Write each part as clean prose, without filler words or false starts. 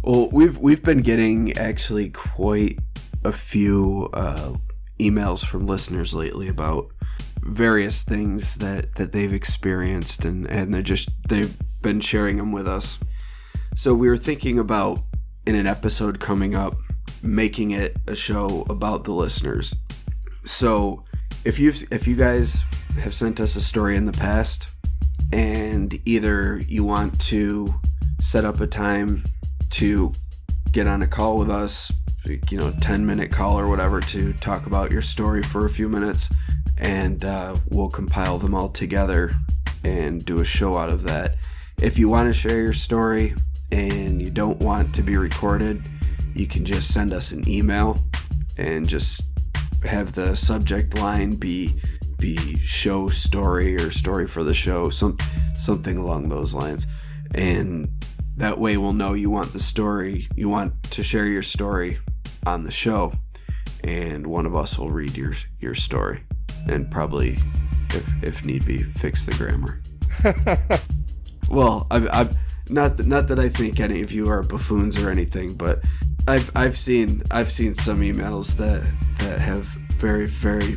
Well, we've been getting actually quite a few emails from listeners lately about various things that they've experienced, and they've been sharing them with us. So we were thinking about, in an episode coming up, making it a show about the listeners. So if you guys have sent us a story in the past, and either you want to set up a time to get on a call with us, 10-minute call or whatever, to talk about your story for a few minutes, and we'll compile them all together and do a show out of that. If you want to share your story and you don't want to be recorded, you can just send us an email and just have the subject line be show story or story for the show, something along those lines. And that way we'll know you want to share your story on the show, and one of us will read your story and probably, if need be, fix the grammar. Well, I'm not that I think any of you are buffoons or anything, but I've seen some emails that have very, very,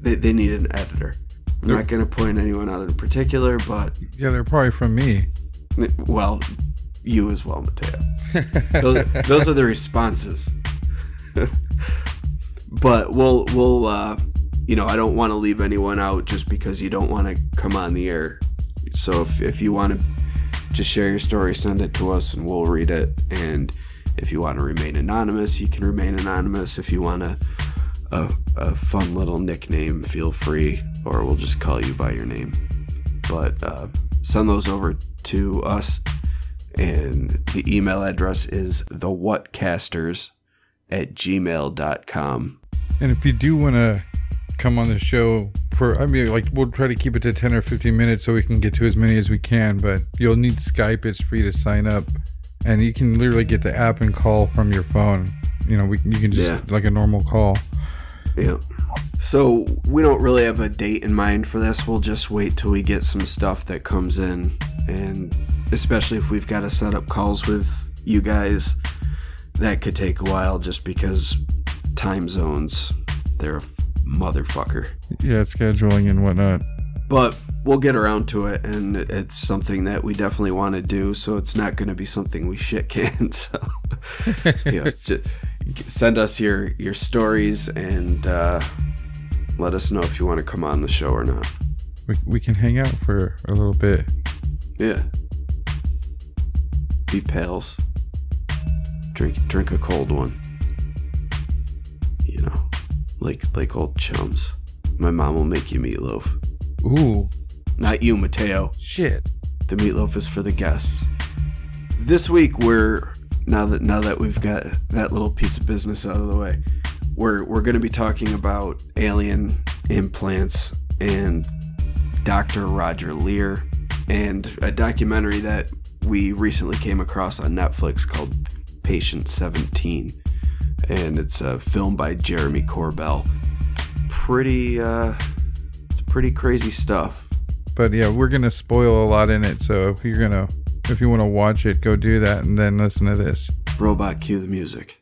they need an editor. I'm not going to point anyone out in particular, but yeah, they're probably from me. Well, you as well, Mateo. Those are the responses. But we'll I don't want to leave anyone out just because you don't want to come on the air. So if you want to just share your story, send it to us and we'll read it. And if you want to remain anonymous, you can remain anonymous. If you want a fun little nickname, feel free, or we'll just call you by your name. But send those over to us, and the email address is thewhatcasters@gmail.com. And if you do want to come on the show we'll try to keep it to 10 or 15 minutes so we can get to as many as we can, but you'll need Skype. It's free to sign up, and you can literally get the app and call from your phone. You can just like a normal call. Yeah. So we don't really have a date in mind for this. We'll just wait till we get some stuff that comes in, and especially if we've got to set up calls with you guys, that could take a while just because time zones, they're a motherfucker. Yeah, scheduling and whatnot. But we'll get around to it, and it's something that we definitely want to do, so it's not going to be something we shit can. So just send us your stories and let us know if you want to come on the show or not. We can hang out for a little bit. Yeah. Be pals. Drink a cold one. Like old chums. My mom will make you meatloaf. Ooh. Not you, Mateo. Shit. The meatloaf is for the guests. This week now that we've got that little piece of business out of the way, we're going to be talking about alien implants and Dr. Roger Lear, and a documentary that we recently came across on Netflix called Patient 17, and it's a film by Jeremy Corbell. It's pretty crazy stuff. But yeah, we're gonna spoil a lot in it, so if you want to watch it, go do that and then listen to this. Robot, cue the music.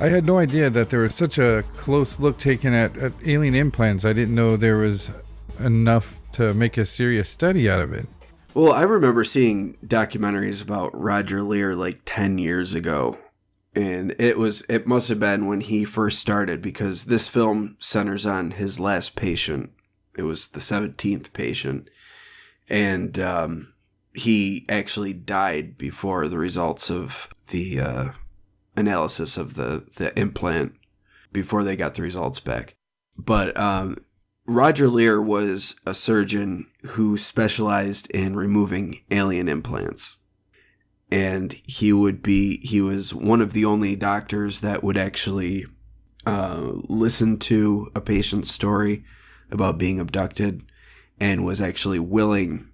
I had no idea that there was such a close look taken at alien implants. I didn't know there was enough to make a serious study out of it. Well, I remember seeing documentaries about Roger Lear like 10 years ago, and it must have been when he first started, because this film centers on his last patient. It was the 17th patient, and he actually died before the results of the analysis of the implant, before they got the results back. But Roger Lear was a surgeon who specialized in removing alien implants. And he was one of the only doctors that would actually listened to a patient's story about being abducted and was actually willing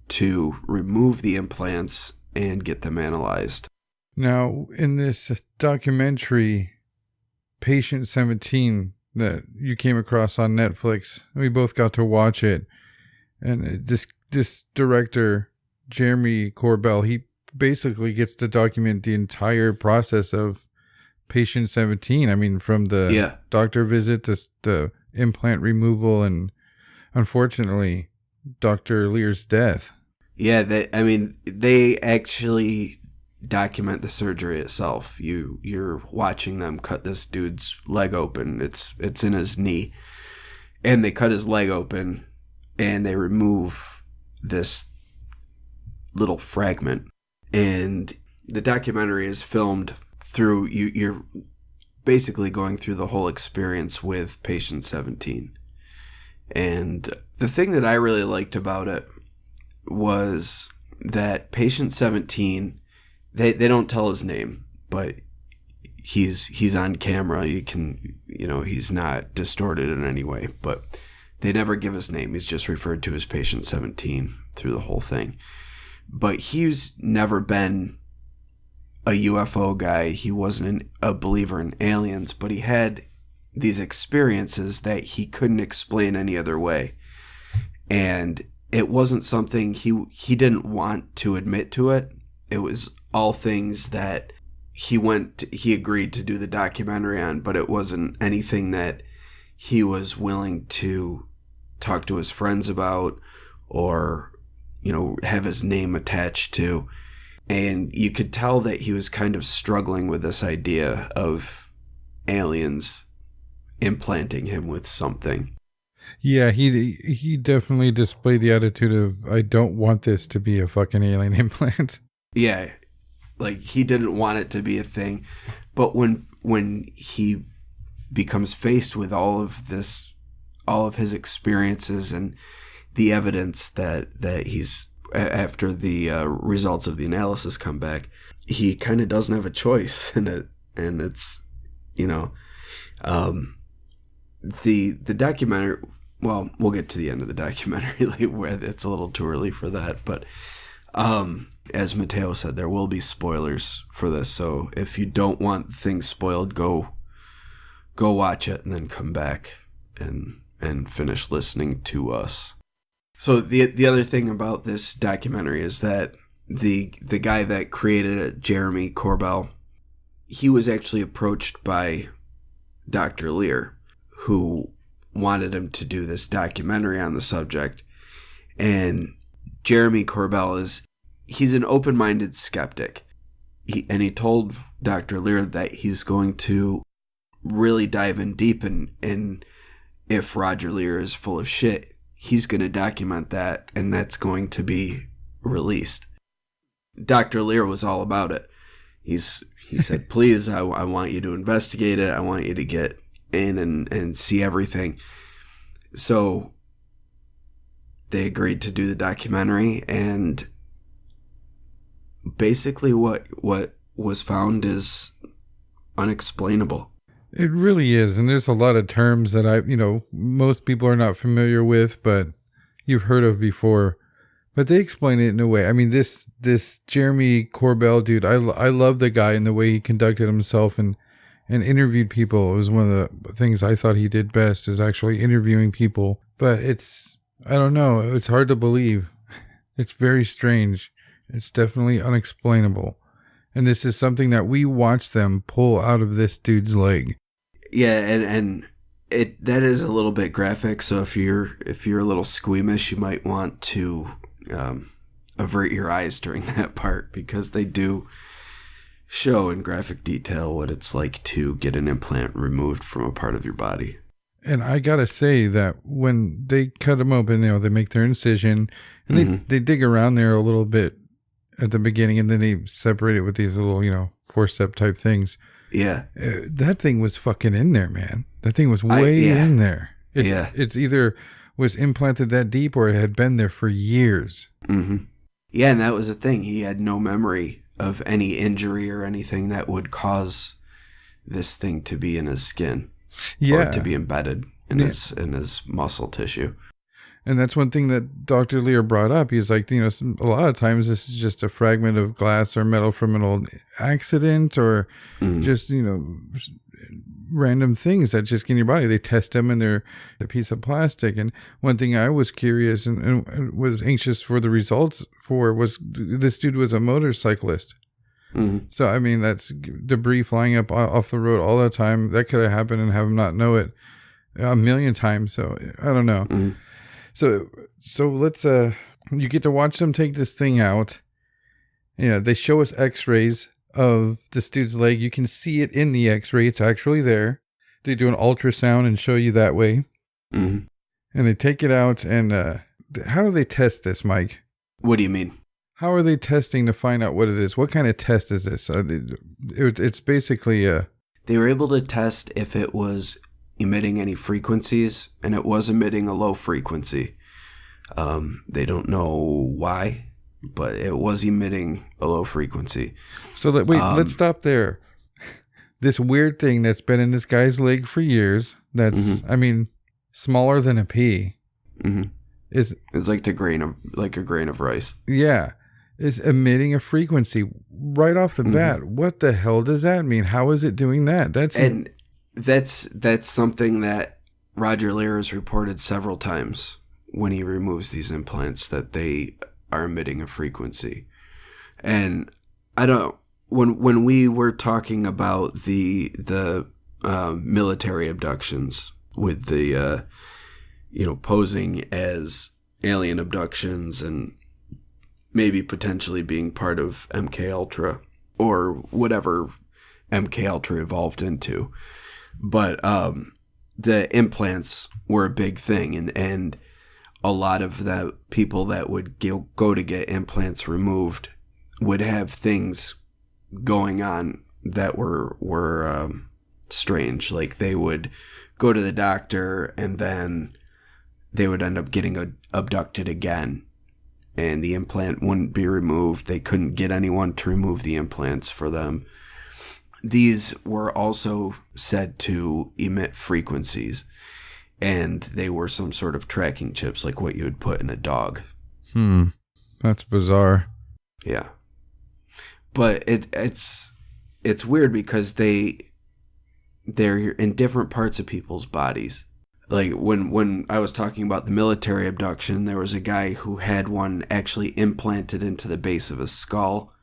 to remove the implants and get them analyzed. Now, in this documentary, Patient 17, that you came across on Netflix, we both got to watch it. And this director, Jeremy Corbell, he basically gets to document the entire process of Patient 17. I mean, from the doctor visit, the implant removal, and unfortunately, Dr. Lear's death. Yeah, they actually document the surgery itself. You're watching them cut this dude's leg open. It's in his knee, and they cut his leg open, and they remove this little fragment. And the documentary is filmed through you're basically going through the whole experience with Patient 17. And the thing that I really liked about it was that Patient 17, they don't tell his name, but he's on camera. He's not distorted in any way, but they never give his name. He's just referred to as Patient 17 through the whole thing. But he's never been a UFO guy. He wasn't a believer in aliens, but he had these experiences that he couldn't explain any other way. And it wasn't something he didn't want to admit to it. It was all things that he agreed to do the documentary on, but it wasn't anything that he was willing to talk to his friends about or, have his name attached to. And you could tell that he was kind of struggling with this idea of aliens implanting him with something. Yeah, he definitely displayed the attitude of, I don't want this to be a fucking alien implant. Yeah, like he didn't want it to be a thing. But when he becomes faced with all of his experiences and the evidence that he's, after the results of the analysis come back, he kind of doesn't have a choice in it. And it's, the documentary, well, we'll get to the end of the documentary where it's a little too early for that. But as Mateo said, there will be spoilers for this. So if you don't want things spoiled, go watch it and then come back and finish listening to us. So the other thing about this documentary is that the guy that created it, Jeremy Corbell, he was actually approached by Dr. Lear, who wanted him to do this documentary on the subject. And Jeremy Corbell he's an open-minded skeptic. He told Dr. Lear that he's going to really dive in deep, and if Roger Lear is full of shit, he's going to document that, and that's going to be released. Dr. Lear was all about it. He said, please, I want you to investigate it. I want you to get in and see everything. So they agreed to do the documentary, and basically what was found is unexplainable. It really is. And there's a lot of terms that most people are not familiar with, but you've heard of before. But they explain it in a way. I mean, this Jeremy Corbell dude, I love the guy and the way he conducted himself and interviewed people. It was one of the things I thought he did best, is actually interviewing people. But I don't know, it's hard to believe. It's very strange. It's definitely unexplainable. And this is something that we watched them pull out of this dude's leg. Yeah, and that is a little bit graphic, so if you're a little squeamish, you might want to avert your eyes during that part, because they do show in graphic detail what it's like to get an implant removed from a part of your body. And I gotta say that when they cut them open, they make their incision, and they dig around there a little bit at the beginning, and then they separate it with these little, forcep type things. Yeah. That thing was fucking in there, man. That thing was way in there. It's either was implanted that deep or it had been there for years. Mm-hmm. Yeah, and that was the thing. He had no memory of any injury or anything that would cause this thing to be in his skin, Yeah. or to be embedded in his muscle tissue. And that's one thing that Dr. Lear brought up. He's like, a lot of times this is just a fragment of glass or metal from an old accident, or just, random things that just get in your body. They test them and they're a piece of plastic. And one thing I was curious and was anxious for the results for was this dude was a motorcyclist. Mm-hmm. So, I mean, that's debris flying up off the road all the time. That could have happened and have him not know it a million times. So I don't know. Mm-hmm. So let's, you get to watch them take this thing out. They show us x-rays of this dude's leg. You can see it in the x-ray. It's actually there. They do an ultrasound and show you that way. Mm-hmm. And they take it out. And how do they test this, Mike? What do you mean? How are they testing to find out what it is? What kind of test is this? It's basically They were able to test if it was emitting any frequencies, and it was emitting a low frequency. They don't know why, but it was emitting a low frequency. So let's stop there. This weird thing that's been in this guy's leg for years, that's, I mean, smaller than a pea, it's like a grain of rice. Yeah, is emitting a frequency right off the bat. What the hell does that mean? How is it doing that? That's something that Roger Lear has reported several times when he removes these implants, that they are emitting a frequency. And I don't, when we were talking about the military abductions with the posing as alien abductions and maybe potentially being part of MK Ultra or whatever MK Ultra evolved into. But the implants were a big thing, and a lot of the people that would go to get implants removed would have things going on that were strange. Like they would go to the doctor and then they would end up getting abducted again, and the implant wouldn't be removed. They couldn't get anyone to remove the implants for them. These were also said to emit frequencies, and they were some sort of tracking chips, like what you would put in a dog. That's bizarre. Yeah. But it's weird because they're in different parts of people's bodies. Like when I was talking about the military abduction, there was a guy who had one actually implanted into the base of his skull.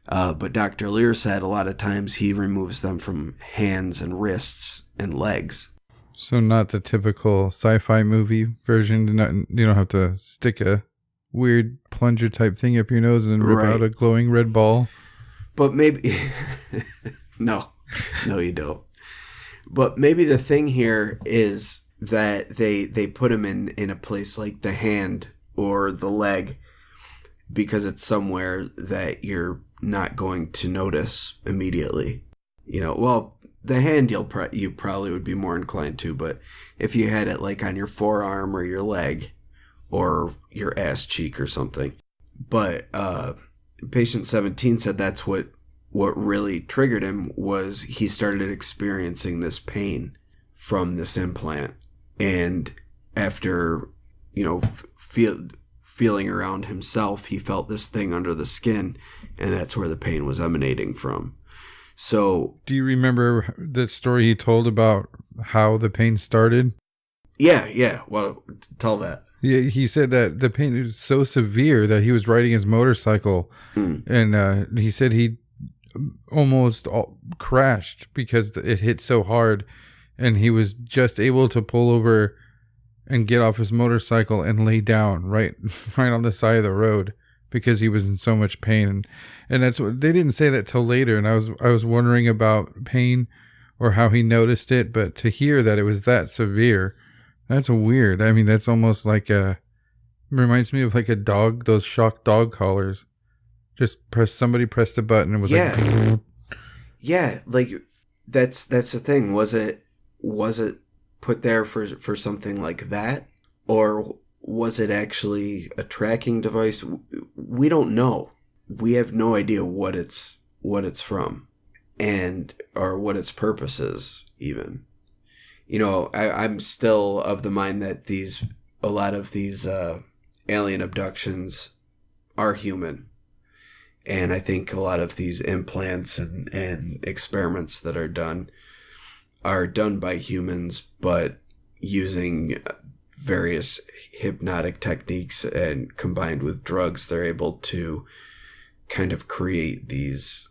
But Dr. Lear said a lot of times he removes them from hands and wrists and legs. So not the typical sci-fi movie version. You don't have to stick a weird plunger type thing up your nose and rip out a glowing red ball. But maybe... No, you don't. But maybe the thing here is that they put him in a place like the hand or the leg because it's somewhere that you're not going to notice immediately. Well, the hand you probably would be more inclined to, but if you had it like on your forearm or your leg or your ass cheek or something. But patient 17 said that's what really triggered him was he started experiencing this pain from this implant. And after, feeling around himself, he felt this thing under the skin, and that's where the pain was emanating from. So, do you remember the story he told about how the pain started? Yeah. Well, tell that. Yeah, he said that the pain was so severe that he was riding his motorcycle, and he said he almost crashed because it hit so hard, and he was just able to pull over and get off his motorcycle and lay down right on the side of the road because he was in so much pain. And that's what they didn't say that till later. And I was wondering about pain or how he noticed it, but to hear that it was that severe, that's weird. I mean, that's almost like reminds me of like a dog, those shock dog collars. Just somebody pressed a button and was like, yeah, like that's the thing. Was it put there for something like that, or was it actually a tracking device? We don't know. We have no idea what it's from. or what its purpose is even. You know, I'm still of the mind that a lot of these alien abductions are human. And I think a lot of these implants and experiments that are done by humans, but using various hypnotic techniques, and combined with drugs, they're able to kind of create these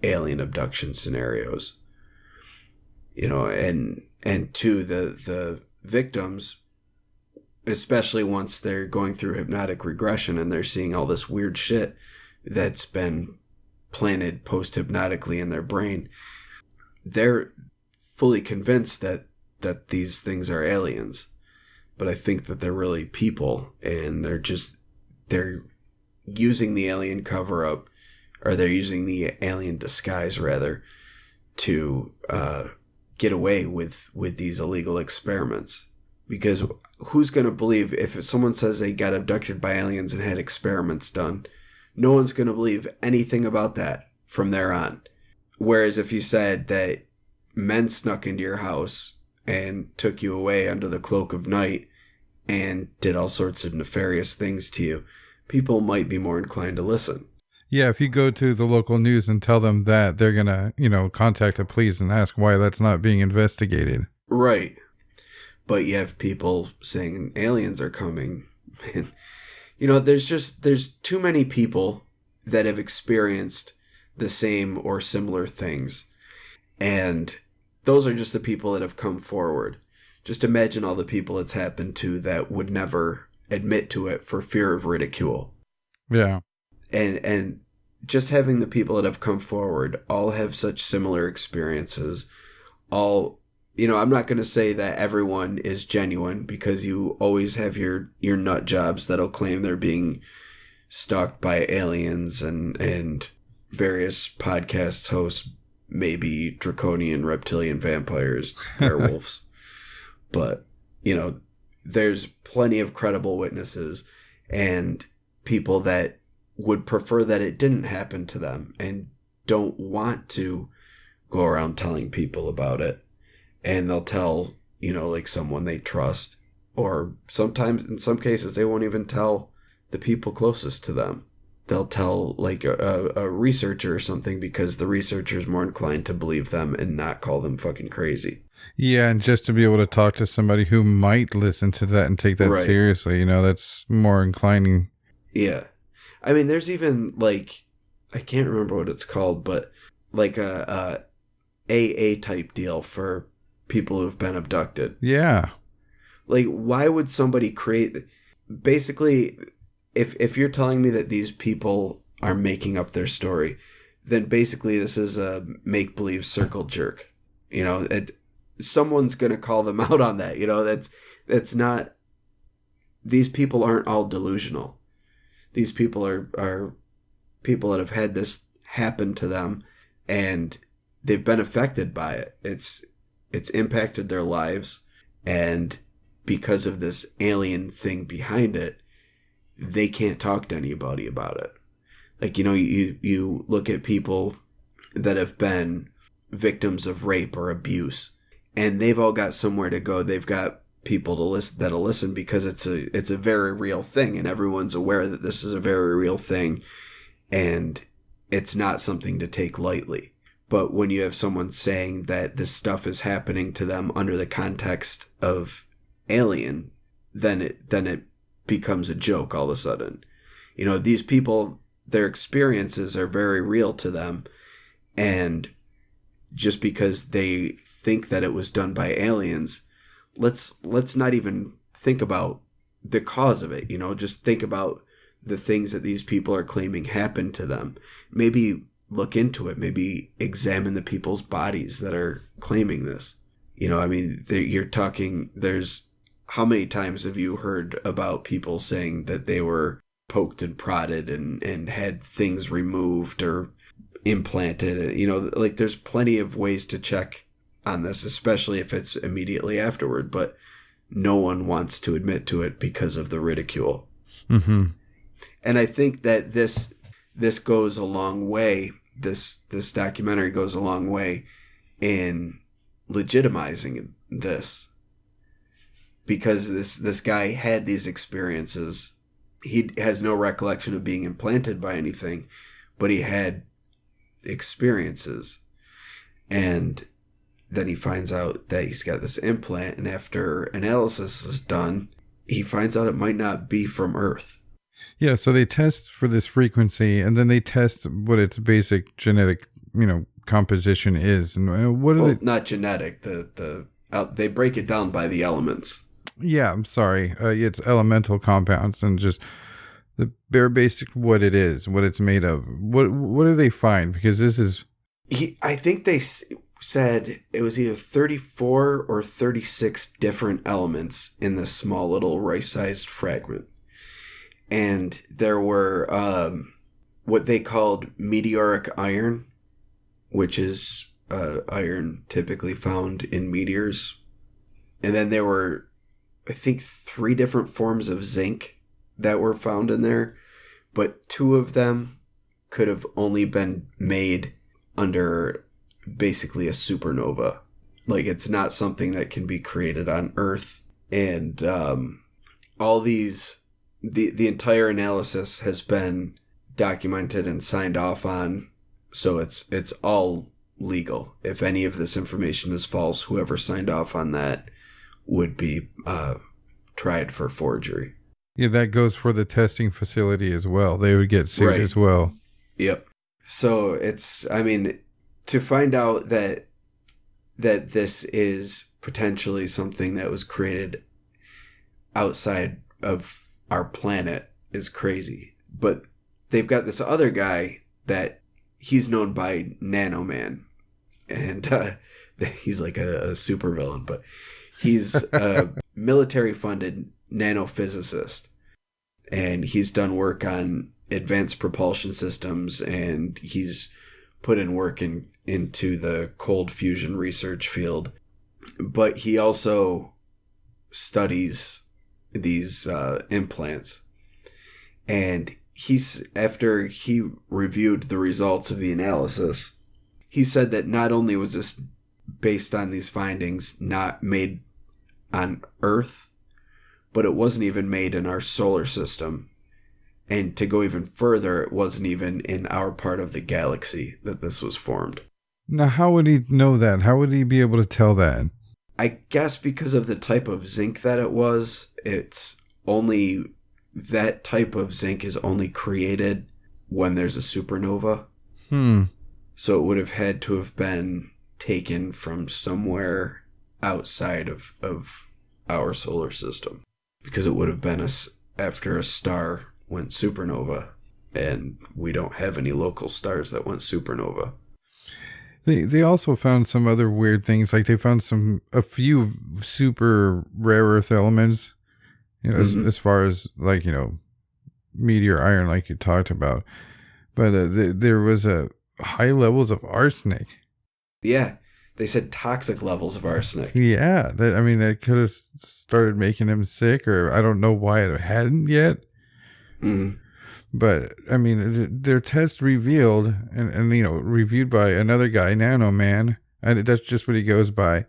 alien abduction scenarios. You know, and to the victims, especially once they're going through hypnotic regression and they're seeing all this weird shit that's been planted post-hypnotically in their brain, they're fully convinced that these things are aliens. But I think that they're really people, and they're using the alien cover-up, or they're using the alien disguise, rather, to get away with these illegal experiments. Because who's going to believe if someone says they got abducted by aliens and had experiments done? No one's going to believe anything about that from there on. Whereas if you said that men snuck into your house and took you away under the cloak of night and did all sorts of nefarious things to you, people might be more inclined to listen. Yeah, if you go to the local news and tell them that, they're going to, contact the police and ask why that's not being investigated. Right. But you have people saying aliens are coming. And, there's too many people that have experienced the same or similar things. And those are just the people that have come forward. Just imagine all the people it's happened to that would never admit to it for fear of ridicule. Yeah. And just having the people that have come forward all have such similar experiences. I'm not going to say that everyone is genuine, because you always have your nut jobs that'll claim they're being stalked by aliens, and various podcast hosts, maybe draconian reptilian vampires, werewolves. But, there's plenty of credible witnesses and people that would prefer that it didn't happen to them and don't want to go around telling people about it. And they'll tell, someone they trust. Or sometimes, in some cases, they won't even tell the people closest to them. They'll tell, a researcher or something, because the researcher's more inclined to believe them and not call them fucking crazy. Yeah, and just to be able to talk to somebody who might listen to that and take that seriously, that's more inclining. Yeah. I mean, there's even, I can't remember what it's called, but, a AA type deal for people who've been abducted. Yeah. Why would somebody create... Basically, if you're telling me that these people are making up their story, then basically this is a make-believe circle jerk. Someone's going to call them out on that. That's not... These people aren't all delusional. These people are people that have had this happen to them, and they've been affected by it. It's impacted their lives, and because of this alien thing behind it, they can't talk to anybody about it. You look at people that have been victims of rape or abuse, and they've all got somewhere to go. They've got people that'll listen, because it's a very real thing, and everyone's aware that this is a very real thing, and it's not something to take lightly. But when you have someone saying that this stuff is happening to them under the context of alien, then it becomes a joke all of a sudden. These people, their experiences are very real to them, and just because they think that it was done by aliens, let's not even think about the cause of it. Just think about the things that these people are claiming happened to them. Maybe look into it. Maybe examine the people's bodies that are claiming this. You're talking, how many times have you heard about people saying that they were poked and prodded and had things removed or implanted? There's plenty of ways to check on this, especially if it's immediately afterward, but no one wants to admit to it because of the ridicule. Mm-hmm. And I think that this goes a long way, this documentary goes a long way in legitimizing this, because this guy had these experiences. He has no recollection of being implanted by anything, but he had experiences. And then he finds out that he's got this implant, and after analysis is done, he finds out it might not be from Earth. Yeah, so they test for this frequency, and then they test what its basic genetic, composition is. And what are they? Not genetic. They break it down by the elements. Yeah, I'm sorry. It's elemental compounds, and just the bare basic what it is, what it's made of. What do they find? Because this is... I think they said it was either 34 or 36 different elements in this small little rice-sized fragment. And there were what they called meteoric iron, which is iron typically found in meteors. And then there were, I think, 3 different forms of zinc that were found in there. But 2 of them could have only been made under basically a supernova. Like, it's not something that can be created on Earth. And all these... The entire analysis has been documented and signed off on, so it's all legal. If any of this information is false, whoever signed off on that would be tried for forgery. Yeah, that goes for the testing facility as well. They would get sued as well. Yep. So it's, to find out that this is potentially something that was created outside of our planet is crazy. But they've got this other guy that he's known by Nanoman, and he's like a supervillain, but he's a military-funded nanophysicist, and he's done work on advanced propulsion systems, and he's put in work into the cold fusion research field. But he also studies these implants, and after he reviewed the results of the analysis, he said that not only was this based on these findings not made on Earth, but it wasn't even made in our solar system, and to go even further, it wasn't even in our part of the galaxy that this was formed. Now, how would he know that? How would he be able to tell that? I guess because of the type of zinc that it was, that type of zinc is only created when there's a supernova. So it would have had to have been taken from somewhere outside of our solar system, because it would have been after a star went supernova, and we don't have any local stars that went supernova. They also found some other weird things, like they found a few super rare earth elements, as far as like, meteor iron, like you talked about. But there was high levels of arsenic. Yeah, they said toxic levels of arsenic. Yeah, that could have started making him sick, or I don't know why it hadn't yet. But, their test revealed, and reviewed by another guy, Nanoman, and that's just what he goes by.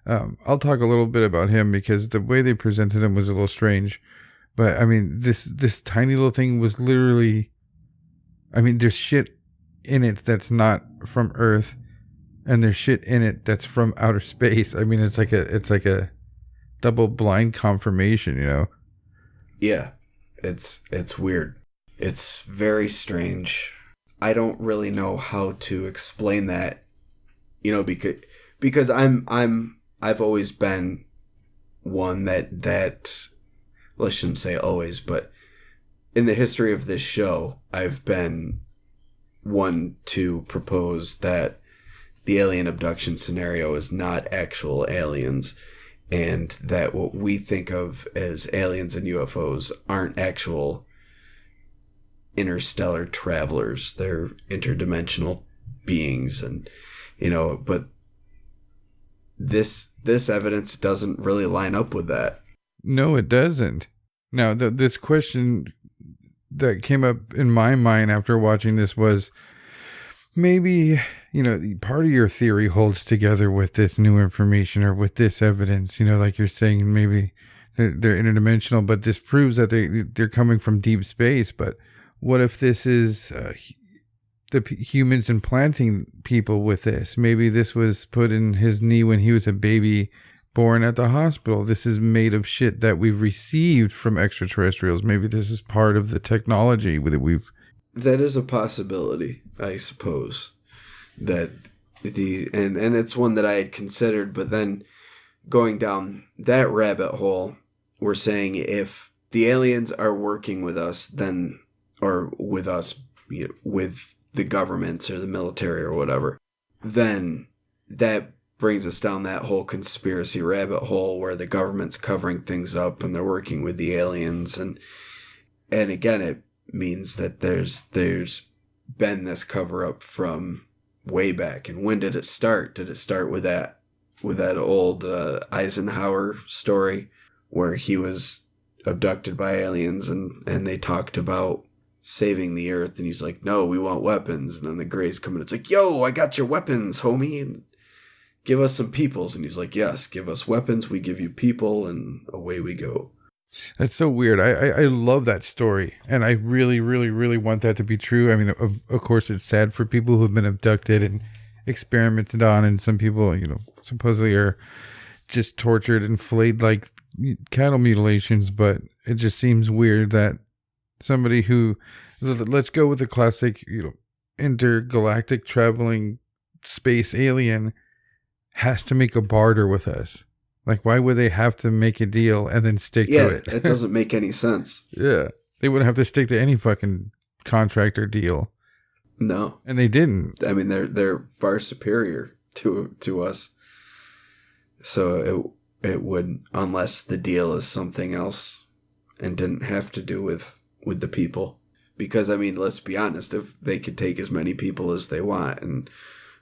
I'll talk a little bit about him, because the way they presented him was a little strange. But, this tiny little thing was literally... there's shit in it that's not from Earth, and there's shit in it that's from outer space. It's like a double blind confirmation, Yeah, it's weird. It's very strange. I don't really know how to explain that, because I've always been one that well, I shouldn't say always, but in the history of this show, I've been one to propose that the alien abduction scenario is not actual aliens, and that what we think of as aliens and UFOs aren't actual interstellar travelers. They're interdimensional beings, and but this evidence doesn't really line up with that. No, it doesn't. Now, this question that came up in my mind after watching this was, maybe, part of your theory holds together with this new information or with this evidence, like you're saying, maybe they're interdimensional, but this proves that they're coming from deep space. But what if this is humans implanting people with this? Maybe this was put in his knee when he was a baby born at the hospital. This is made of shit that we've received from extraterrestrials. Maybe this is part of the technology that we've... That is a possibility, I suppose. That and it's one that I had considered, but then going down that rabbit hole, we're saying if the aliens are working with us, then, or with us, with the governments or the military or whatever, then that brings us down that whole conspiracy rabbit hole where the government's covering things up and they're working with the aliens, and again, it means that there's been this cover up from way back. And when did it start? Did it start with that old Eisenhower story where he was abducted by aliens and they talked about saving the earth, and he's like, no, we want weapons, and then the Greys come in, it's like, yo, I got your weapons, homie, and give us some peoples. And he's like, yes, give us weapons, we give you people, and away we go. That's so weird. I love that story, and I really, really, really want that to be true. I mean, of course, it's sad for people who've been abducted and experimented on, and some people, supposedly are just tortured and flayed like cattle mutilations, but it just seems weird that somebody who, let's go with the classic, intergalactic traveling space alien, has to make a barter with us. Like, why would they have to make a deal and then stick to it? That doesn't make any sense. Yeah. They wouldn't have to stick to any fucking contract or deal. No. And they didn't. I mean, they're far superior to us. So it would, unless the deal is something else and didn't have to do with the people. Because, I mean, let's be honest, if they could take as many people as they want, and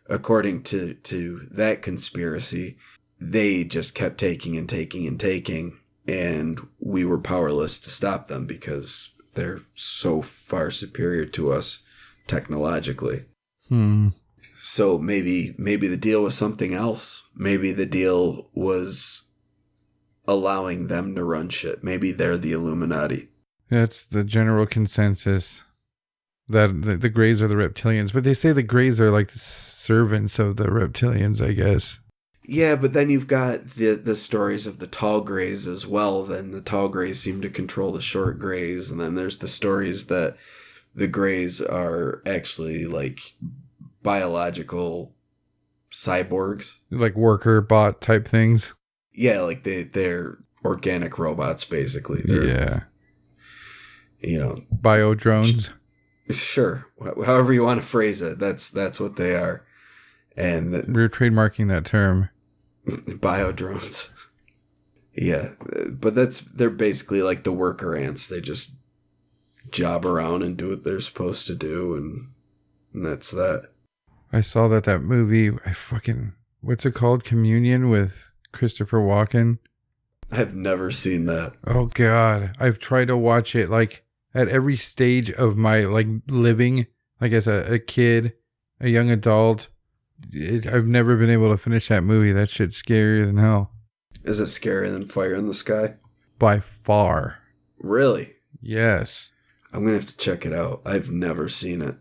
according to that conspiracy, they just kept taking and taking and taking, and we were powerless to stop them because they're so far superior to us technologically. So maybe the deal was something else. Maybe the deal was allowing them to run shit. Maybe they're the Illuminati. That's the general consensus, that the Greys are the reptilians. But they say the Greys are like the servants of the reptilians, I guess. Yeah, but then you've got the stories of the tall Greys as well. Then the tall Greys seem to control the short Greys. And then there's the stories that the Greys are actually like biological cyborgs. Like worker bot type things. Yeah, like they're organic robots, basically. They're, bio drones. Sure. However you want to phrase it. That's what they are. And we're trademarking that term. Bio drones. Yeah. But they're basically like the worker ants. They just job around and do what they're supposed to do, and that's that. I saw that movie, what's it called? Communion with Christopher Walken. I've never seen that. Oh God. I've tried to watch it like at every stage of my like living, like as a kid, a young adult. I've never been able to finish that movie. That shit's scarier than hell. Is it scarier than Fire in the Sky? By far. Really? Yes. I'm going to have to check it out. I've never seen it.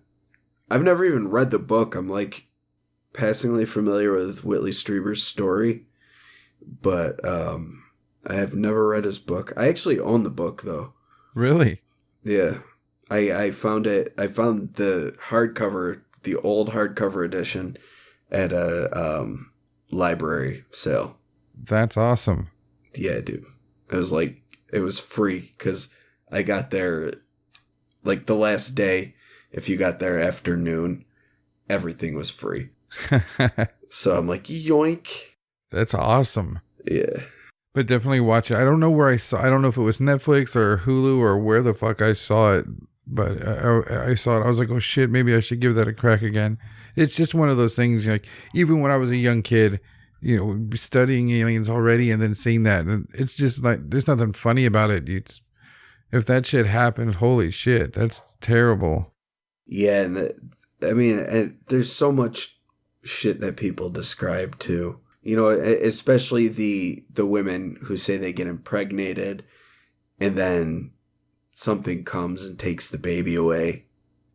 I've never even read the book. I'm like passingly familiar with Whitley Strieber's story, but I have never read his book. I actually own the book though. Really? Yeah. I found it. I found the hardcover, the old hardcover edition at a library sale. That's awesome. Yeah, dude. It was free because I got there like the last day. If you got there after noon, everything was free. So I'm like, yoink. That's awesome. Yeah. But definitely watch it. I don't know where I don't know if it was Netflix or Hulu or where the fuck I saw it. But I saw it. I was like, oh shit, maybe I should give that a crack again. It's just one of those things, like, even when I was a young kid, studying aliens already and then seeing that. And it's just like, there's nothing funny about it. If that shit happened, holy shit, that's terrible. Yeah, and I mean, there's so much shit that people describe too. You know, especially the women who say they get impregnated and then something comes and takes the baby away.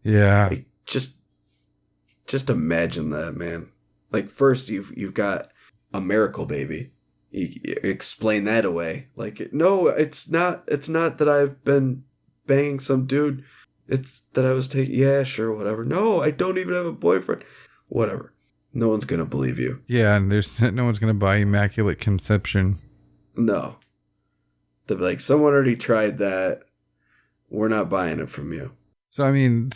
Yeah. Like, just imagine that, man. Like, first you've got a miracle baby. You explain that away. Like, no, it's not that I've been banging some dude. It's that I was taking, yeah, sure, whatever. No, I don't even have a boyfriend. Whatever. No one's going to believe you. Yeah, and there's no one's going to buy Immaculate Conception. No. They'll be like, someone already tried that. We're not buying it from you. So, I mean,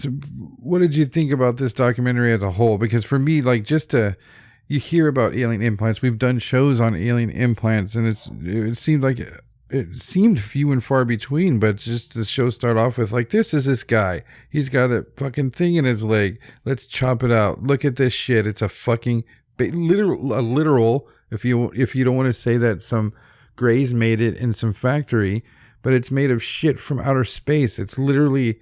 what did you think about this documentary as a whole? Because for me, like, you hear about alien implants. We've done shows on alien implants, and it seemed like it seemed few and far between, but just the show start off with like, this is this guy. He's got a fucking thing in his leg. Let's chop it out. Look at this shit. It's a fucking literal. If you don't want to say that some Greys made it in some factory, but it's made of shit from outer space. It's literally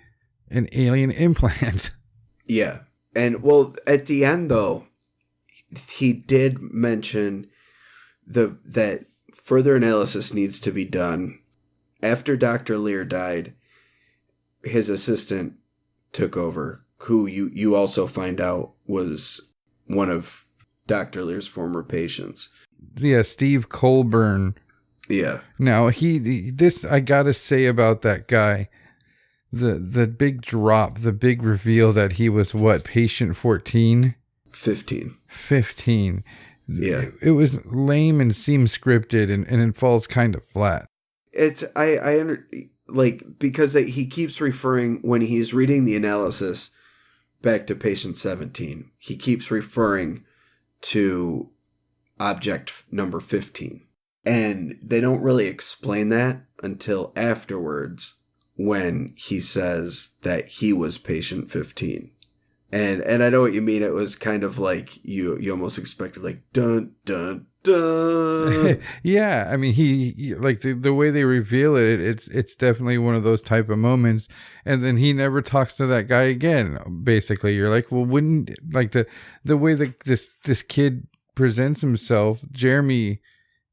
an alien implant. Yeah. And well, at the end though, he did mention that further analysis needs to be done. After Dr. Lear died, his assistant took over, who you also find out was one of Dr. Lear's former patients. Yeah, Steve Colburn. Yeah. Now, this I gotta say about that guy, the big drop, the big reveal that he was what, patient 14? 15. Yeah. It was lame and seemed scripted, and it falls kind of flat. It's, because he keeps referring, when he's reading the analysis back to patient 17, he keeps referring to object number 15. And they don't really explain that until afterwards when he says that he was patient 15. And I know what you mean. It was kind of like you almost expected like dun dun dun. Yeah, I mean he like the way they reveal it's definitely one of those type of moments. And then he never talks to that guy again. Basically, you're like, well, wouldn't like the way that this kid presents himself, Jeremy.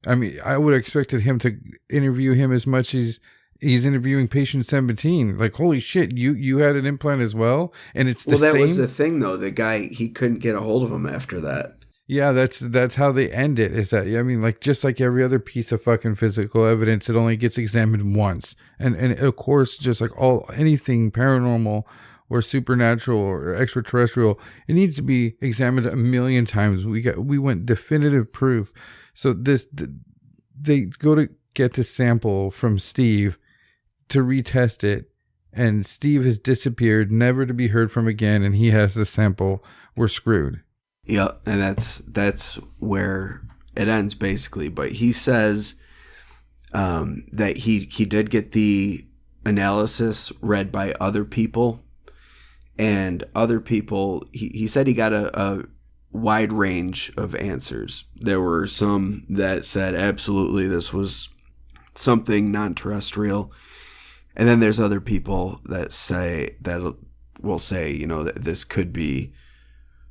I mean, I would have expected him to interview him as much as he's interviewing patient 17. Like, holy shit, you had an implant as well? And it's the same? Well, that was the thing, though. The guy, he couldn't get a hold of him after that. Yeah, that's how they end it. Is that, I mean, like, just like every other piece of fucking physical evidence, it only gets examined once. And of course, just like anything paranormal or supernatural or extraterrestrial, it needs to be examined a million times. We went definitive proof. So they go to get the sample from Steve to retest it, and Steve has disappeared, never to be heard from again, and he has the sample. We're screwed. Yeah, and that's where it ends basically. But he says that he did get the analysis read by other people, and other people, he said he got a wide range of answers. There were some that said absolutely this was something non-terrestrial, and then there's other people that will say, you know, that this could be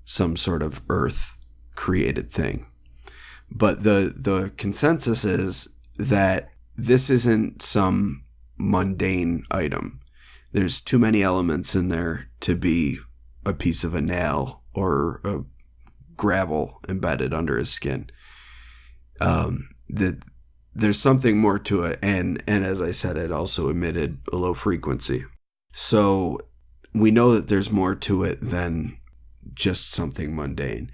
some sort of Earth created thing. But the consensus is that this isn't some mundane item. There's too many elements in there to be a piece of a nail or a gravel embedded under his skin. There's something more to it, and as I said, it also emitted a low frequency. So we know that there's more to it than just something mundane.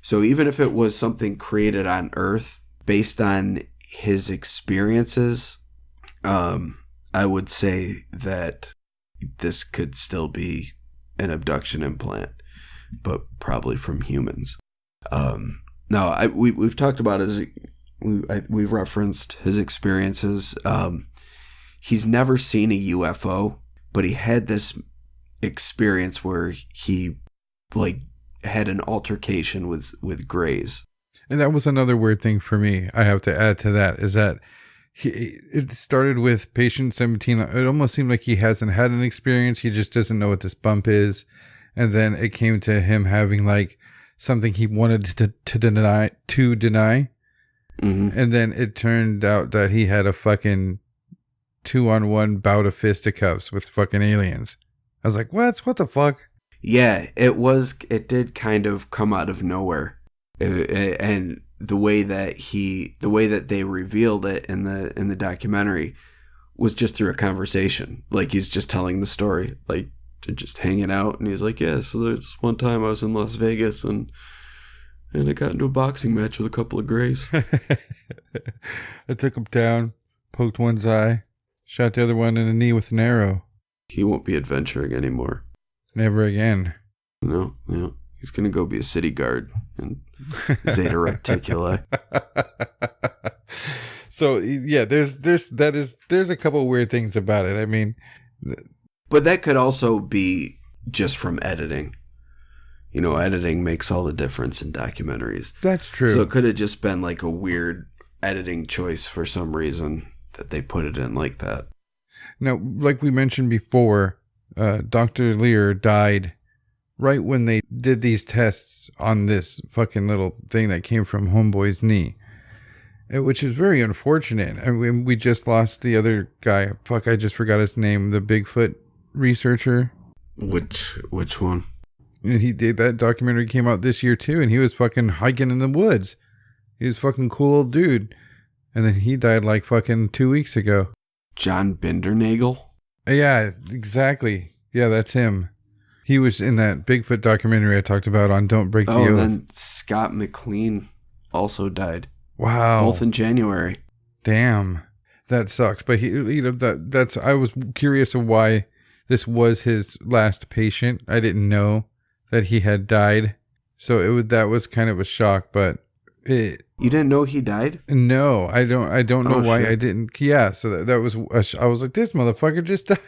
So even if it was something created on Earth based on his experiences, I would say that this could still be an abduction implant, but probably from humans. Now, we've talked about we've referenced his experiences. He's never seen a UFO, but he had this experience where he had an altercation with Greys. And that was another weird thing for me. I have to add to that is that it started with patient 17. It almost seemed like he hasn't had an experience. He just doesn't know what this bump is. and then it came to him having like something he wanted to deny, Mm-hmm. and then it turned out that he had a fucking 2-on-1 bout of fisticuffs with fucking aliens. I was like, what the fuck? Yeah, it did kind of come out of nowhere. And the way that they revealed it in the documentary was just through a conversation. Like, he's just telling the story, like, just hanging out, and he's like, yeah, so there's one time I was in Las Vegas and I got into a boxing match with a couple of grays. I took him down, poked one's eye, shot the other one in the knee with an arrow. He won't be adventuring anymore. Never again. No. He's going to go be a city guard in Zeta Reticuli. So, yeah, there's a couple of weird things about it. I mean, but that could also be just from editing. You know, editing makes all the difference in documentaries. That's true. So it could have just been like a weird editing choice for some reason that they put it in like that. Now, like we mentioned before, Dr. Lear died right when they did these tests on this fucking little thing that came from Homeboy's knee, which is very unfortunate. I mean, we just lost the other guy. Fuck, I just forgot his name. The Bigfoot researcher. Which one? And he did that documentary came out this year too, and he was fucking hiking in the woods. He was fucking cool old dude. And then he died like fucking 2 weeks ago. John Bindernagel? Yeah, exactly. Yeah, that's him. He was in that Bigfoot documentary I talked about on Don't Break the Oath. And then Scott McLean also died. Wow. Both in January. Damn. That sucks. But he, that's I was curious of why this was his last patient. I didn't know that he had died. So that was kind of a shock, but you didn't know he died? No, I don't know why shit. I didn't. Yeah, so that was I was like, this motherfucker just died.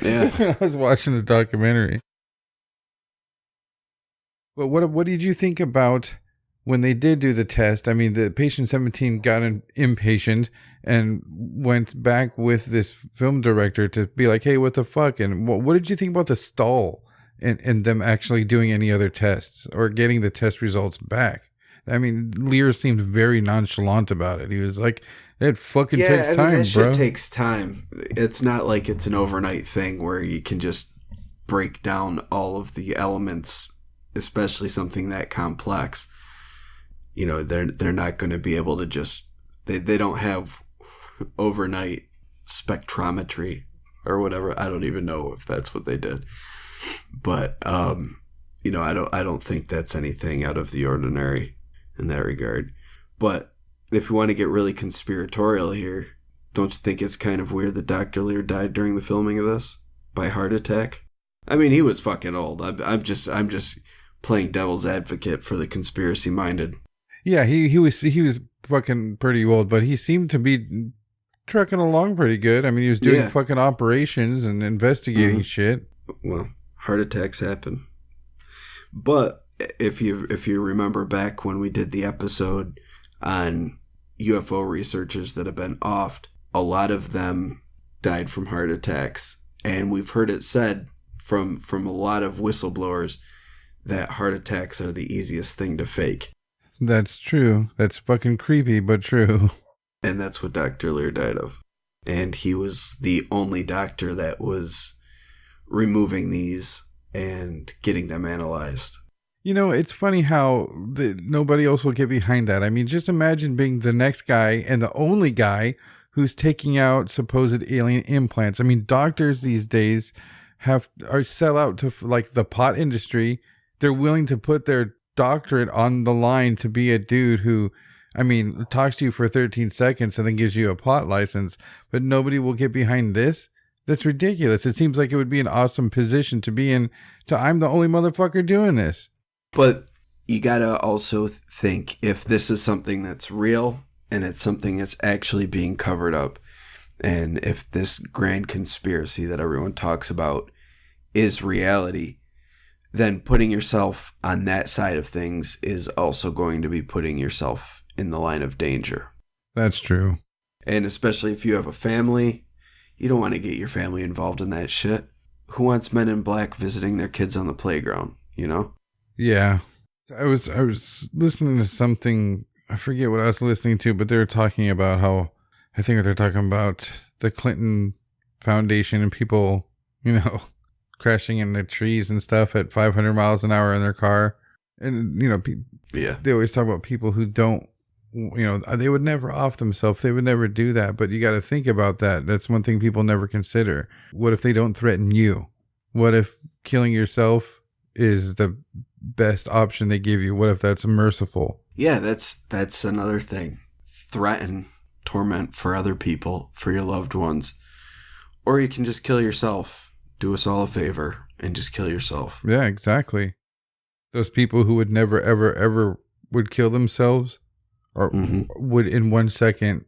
Yeah. When I was watching the documentary. But what did you think about when they did do the test? I mean, the patient 17 got an inpatient and went back with this film director to be like, hey, what the fuck? And what did you think about the stall and them actually doing any other tests or getting the test results back? I mean, Lear seemed very nonchalant about it. He was like, it fucking takes time, that bro. shit takes time. It's not like it's an overnight thing where you can just break down all of the elements, especially something that complex. You know, they're not going to be able to just, they don't have overnight spectrometry or whatever. I don't even know if that's what they did. But, you know, I don't think that's anything out of the ordinary in that regard. But if you want to get really conspiratorial here, don't you think it's kind of weird that Dr. Lear died during the filming of this by heart attack? I mean, he was fucking old. I'm just playing devil's advocate for the conspiracy minded. Yeah, he was fucking pretty old, but he seemed to be trucking along pretty good. I mean, he was doing fucking operations and investigating shit. Well, heart attacks happen. But if you remember back when we did the episode on UFO researchers that have been offed, a lot of them died from heart attacks. And we've heard it said from a lot of whistleblowers that heart attacks are the easiest thing to fake. That's true. That's fucking creepy, but true. And that's what Dr. Lear died of. And he was the only doctor that was removing these and getting them analyzed. You know, it's funny how nobody else will get behind that. I mean, just imagine being the next guy and the only guy who's taking out supposed alien implants. I mean, doctors these days sell out to like the pot industry. They're willing to put their doctorate on the line to be a dude who, I mean, talks to you for 13 seconds and then gives you a pot license, but nobody will get behind this. That's ridiculous. It seems like it would be an awesome position to be in. I'm the only motherfucker doing this. But you gotta also think, if this is something that's real and it's something that's actually being covered up, and if this grand conspiracy that everyone talks about is reality, then putting yourself on that side of things is also going to be putting yourself in the line of danger. That's true. And especially if you have a family, you don't want to get your family involved in that shit. who wants Men in Black visiting their kids on the playground, you know? Yeah. I was listening to something, I forget what I was listening to, but they were talking about how, I think they're talking about the Clinton Foundation and people, crashing into trees and stuff at 500 miles an hour in their car. And, Yeah. they always talk about people who don't, they would never off themselves. They would never do that. But you got to think about that. That's one thing people never consider. What if they don't threaten you? What if killing yourself is the best option they give you? What if that's merciful? Yeah, that's another thing. Threaten, torment for other people, for your loved ones. Or you can just kill yourself. Do us all a favor and just kill yourself. Yeah, exactly. Those people who would never, ever, ever would kill themselves or would in 1 second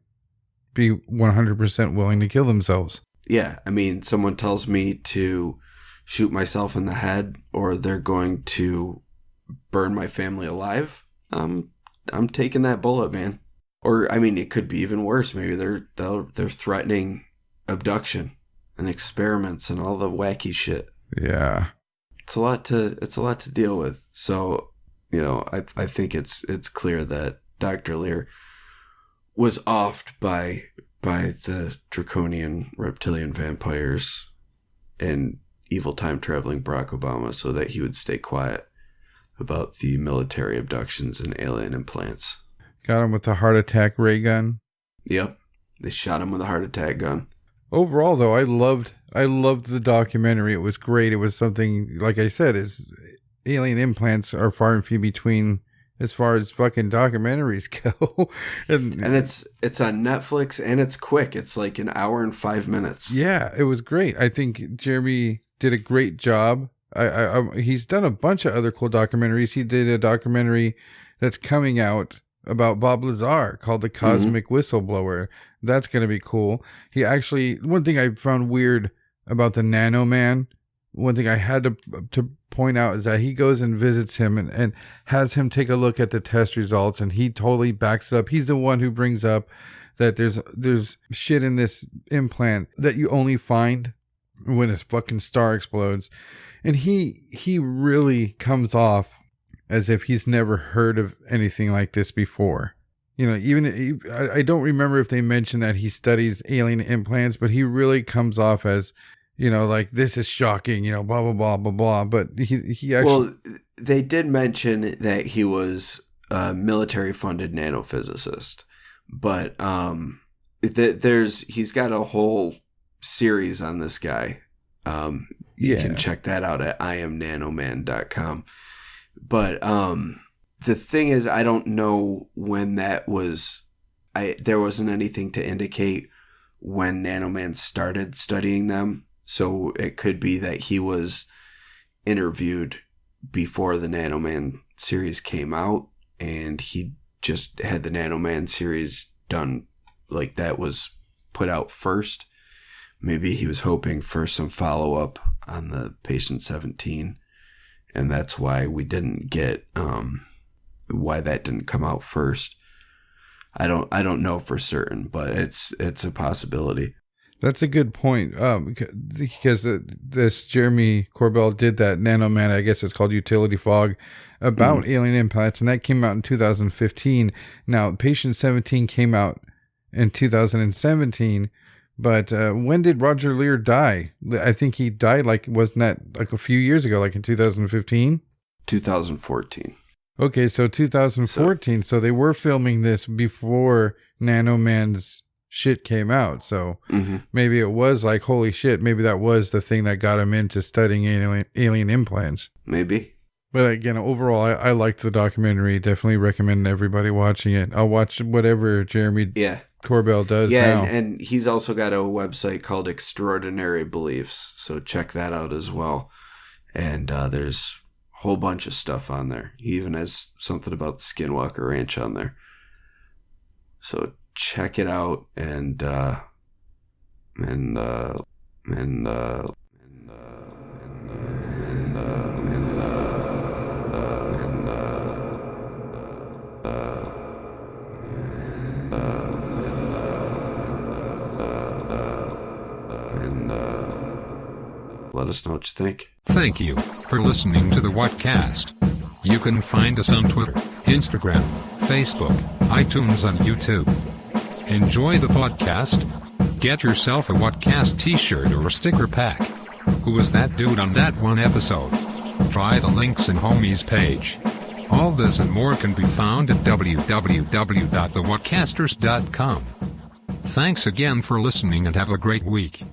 be 100% willing to kill themselves. Yeah, I mean, someone tells me to shoot myself in the head or they're going to burn my family alive. I'm taking that bullet, man. Or, I mean, it could be even worse. Maybe they're threatening abduction and experiments and all the wacky shit. Yeah. It's a lot to deal with. So, I think it's clear that Dr. Lear was offed by the draconian reptilian vampires and evil time traveling Barack Obama so that he would stay quiet about the military abductions and alien implants. Got him with the heart attack ray gun. Yep. They shot him with a heart attack gun. Overall, though, I loved the documentary. It was great. It was something, like I said, is alien implants are far and few between as far as fucking documentaries go. and it's on Netflix and it's quick. It's like an hour and 5 minutes. Yeah, it was great. I think Jeremy did a great job. He's done a bunch of other cool documentaries. He did a documentary that's coming out about Bob Lazar called The Cosmic Whistleblower. That's going to be cool. He actually, one thing I found weird about the Nano Man, one thing I had to point out is that he goes and visits him and has him take a look at the test results, and he totally backs it up. He's the one who brings up that there's shit in this implant that you only find when a fucking star explodes. And he really comes off as if he's never heard of anything like this before. Even I don't remember if they mentioned that he studies alien implants, but he really comes off as, like, this is shocking, blah, blah, blah, blah, blah. But he actually... Well, they did mention that he was a military-funded nanophysicist. But he's got a whole series on this guy. You can check that out at iamnanoman.com. But the thing is, I don't know when that was. There wasn't anything to indicate when Nanoman started studying them. So it could be that he was interviewed before the Nanoman series came out, and he just had the Nanoman series done, like that was put out first. Maybe he was hoping for some follow-up on the Patient 17, and that's why we didn't get why that didn't come out first. I don't know for certain, but it's a possibility. That's a good point, because this Jeremy Corbell did that Nanoman, I guess it's called Utility Fog, about alien implants, and that came out in 2015. Now, Patient 17 came out in 2017, but when did Roger Lear die? I think he died, wasn't that like a few years ago, like in 2015? 2014. Okay, so 2014. So they were filming this before Nanoman's shit came out. So maybe it was like, holy shit, maybe that was the thing that got him into studying alien implants. Maybe. But again, overall, I liked the documentary. Definitely recommend everybody watching it. I'll watch whatever Jeremy Corbell does now. And he's also got a website called Extraordinary Beliefs. So check that out as well. And there's a whole bunch of stuff on there. He even has something about the Skinwalker Ranch on there. So check it out and Let us know what you think. Thank you for listening to the Whatcast. You can find us on Twitter, Instagram, Facebook, iTunes, and YouTube. Enjoy the podcast. Get yourself a Whatcast t-shirt or a sticker pack. Who was that dude on that one episode? Try the links in Homie's page. All this and more can be found at www.thewhatcasters.com. Thanks again for listening and have a great week.